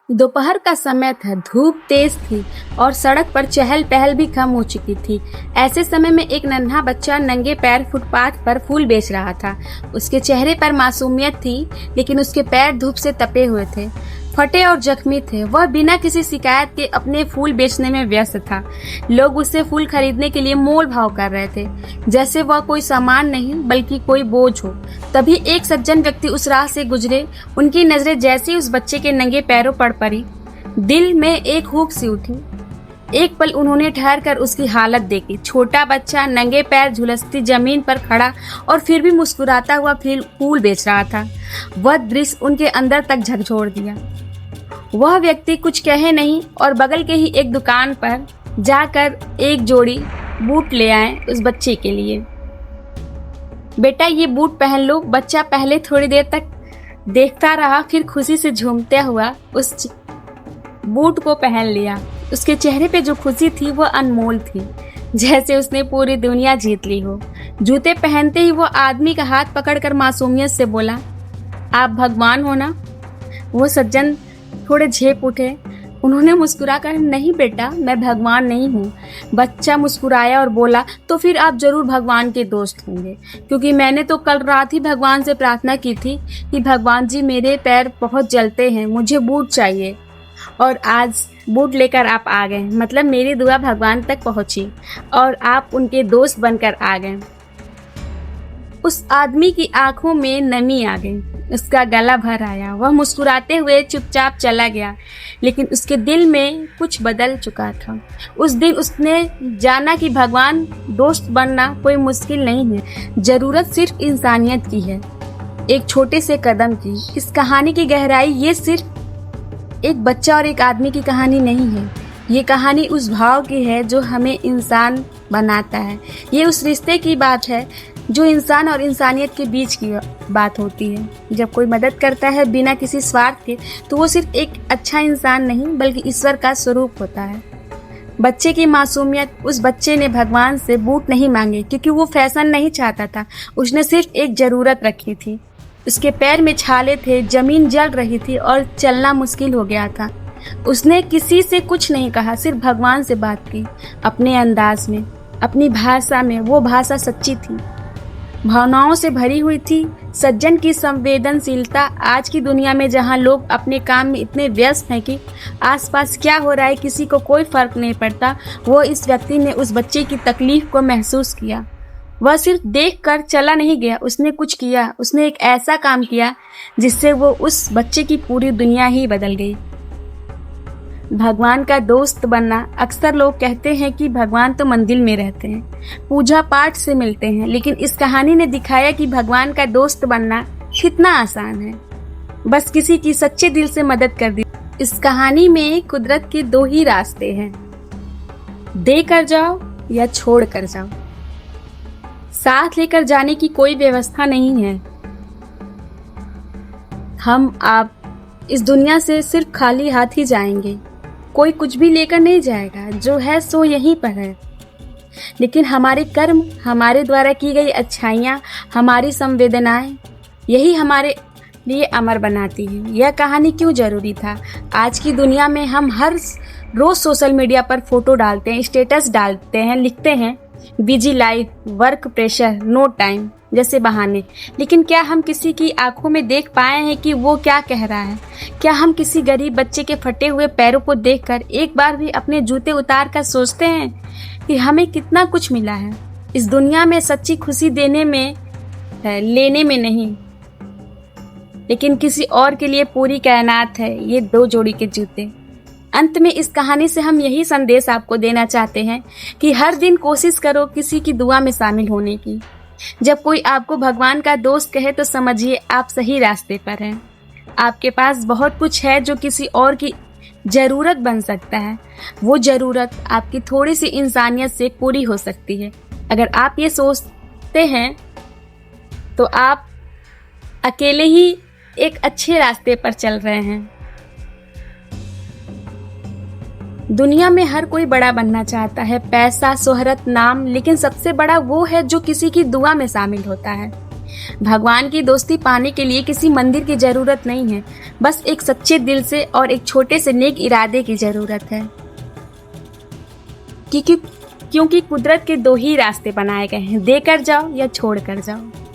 दोपहर का समय था, धूप तेज थी और सड़क पर चहल पहल भी कम हो चुकी थी। ऐसे समय में एक नन्हा बच्चा नंगे पैर फुटपाथ पर फूल बेच रहा था। उसके चेहरे पर मासूमियत थी, लेकिन उसके पैर धूप से तपे हुए थे, फटे और जख्मी थे। वह बिना किसी शिकायत के अपने फूल बेचने में व्यस्त था। लोग उससे फूल खरीदने के लिए मोल भाव कर रहे थे, जैसे वह कोई सामान नहीं बल्कि कोई बोझ हो। तभी एक सज्जन व्यक्ति उस राह से गुजरे। उनकी नजरें जैसे ही उस बच्चे के नंगे पैरों पर पड़ी, दिल में एक हुक सी उठी। एक पल उन्होंने ठहर कर उसकी हालत देखी। छोटा बच्चा नंगे पैर झुलसती जमीन पर खड़ा और फिर भी मुस्कुराता हुआ फूल बेच रहा था। वह दृश्य उनके अंदर तक झकझोर दिया। वह व्यक्ति कुछ कहे नहीं और बगल के ही एक दुकान पर जाकर एक जोड़ी बूट ले आए उस बच्चे के लिए। बेटा, ये बूट पहन लो। बच्चा पहले थोड़ी देर तक देखता रहा, फिर खुशी से झूमता हुआ उस बूट को पहन लिया। उसके चेहरे पे जो खुशी थी वो अनमोल थी, जैसे उसने पूरी दुनिया जीत ली हो। जूते पहनते ही वो आदमी का हाथ पकड़कर मासूमियत से बोला, आप भगवान हो ना? वो सज्जन थोड़े झेप उठे। उन्होंने मुस्कुराकर, नहीं बेटा, मैं भगवान नहीं हूँ। बच्चा मुस्कुराया और बोला, तो फिर आप जरूर भगवान के दोस्त होंगे, क्योंकि मैंने तो कल रात ही भगवान से प्रार्थना की थी कि भगवान जी, मेरे पैर बहुत जलते हैं, मुझे बूट चाहिए। और आज बूट लेकर आप आ गए, मतलब मेरी दुआ भगवान तक पहुंची और आप उनके दोस्त बनकर आ गए। उस आदमी की आंखों में नमी आ गई, उसका गला भर आया। वह मुस्कुराते हुए चुपचाप चला गया, लेकिन उसके दिल में कुछ बदल चुका था। उस दिन उसने जाना कि भगवान दोस्त बनना कोई मुश्किल नहीं है, जरूरत सिर्फ इंसानियत की है, एक छोटे से कदम की। इस कहानी की गहराई ये सिर्फ एक बच्चा और एक आदमी की कहानी नहीं है, ये कहानी उस भाव की है जो हमें इंसान बनाता है। ये उस रिश्ते की बात है जो इंसान और इंसानियत के बीच की बात होती है। जब कोई मदद करता है बिना किसी स्वार्थ के, तो वो सिर्फ एक अच्छा इंसान नहीं बल्कि ईश्वर का स्वरूप होता है। बच्चे की मासूमियत, उस बच्चे ने भगवान से बूट नहीं मांगे क्योंकि वो फैशन नहीं चाहता था, उसने सिर्फ एक जरूरत रखी थी। उसके पैर में छाले थे, जमीन जल रही थी और चलना मुश्किल हो गया था। उसने किसी से कुछ नहीं कहा, सिर्फ भगवान से बात की, अपने अंदाज में, अपनी भाषा में। वो भाषा सच्ची थी, भावनाओं से भरी हुई थी। सज्जन की संवेदनशीलता आज की दुनिया में, जहां लोग अपने काम में इतने व्यस्त हैं कि आसपास क्या हो रहा है किसी को कोई फर्क नहीं पड़ता, वो इस व्यक्ति ने उस बच्चे की तकलीफ को महसूस किया। वह सिर्फ देखकर चला नहीं गया, उसने कुछ किया। उसने एक ऐसा काम किया जिससे वो उस बच्चे की पूरी दुनिया ही बदल गई। भगवान का दोस्त बनना, अक्सर लोग कहते हैं कि भगवान तो मंदिर में रहते हैं, पूजा पाठ से मिलते हैं, लेकिन इस कहानी ने दिखाया कि भगवान का दोस्त बनना कितना आसान है। बस किसी की सच्चे दिल से मदद कर दी। इस कहानी में कुदरत के दो ही रास्ते हैं, दे कर जाओ या छोड़ कर जाओ। साथ लेकर जाने की कोई व्यवस्था नहीं है। आप इस दुनिया से सिर्फ खाली हाथ ही जाएंगे, कोई कुछ भी लेकर नहीं जाएगा, जो है सो यहीं पर है। लेकिन हमारे कर्म, हमारे द्वारा की गई अच्छाइयाँ, हमारी संवेदनाएं, यही हमारे लिए अमर बनाती है। यह कहानी क्यों जरूरी था? आज की दुनिया में हम हर रोज सोशल मीडिया पर फोटो डालते हैं, स्टेटस डालते हैं, लिखते हैं busy life, work pressure, no time जैसे बहाने। लेकिन क्या हम किसी की आंखों में देख पाए हैं कि वो क्या कह रहा है? क्या हम किसी गरीब बच्चे के फटे हुए पैरों को देखकर एक बार भी अपने जूते उतार कर सोचते हैं कि हमें कितना कुछ मिला है? इस दुनिया में सच्ची खुशी देने में है, लेने में नहीं। लेकिन किसी और के लिए पूरी कायनात है ये दो जोड़ी के जूते। अंत में इस कहानी से हम यही संदेश आपको देना चाहते हैं कि हर दिन कोशिश करो किसी की दुआ में शामिल होने की। जब कोई आपको भगवान का दोस्त कहे तो समझिए आप सही रास्ते पर हैं। आपके पास बहुत कुछ है जो किसी और की जरूरत बन सकता है। वो जरूरत आपकी थोड़ी सी इंसानियत से पूरी हो सकती है। अगर आप ये सोचते हैं तो आप अकेले ही एक अच्छे रास्ते पर चल रहे हैं। दुनिया में हर कोई बड़ा बनना चाहता है, पैसा, शोहरत, नाम, लेकिन सबसे बड़ा वो है जो किसी की दुआ में शामिल होता है। भगवान की दोस्ती पाने के लिए किसी मंदिर की जरूरत नहीं है, बस एक सच्चे दिल से और एक छोटे से नेक इरादे की जरूरत है। क्योंकि कुदरत के दो ही रास्ते बनाए गए हैं, देकर जाओ या छोड़ कर जाओ।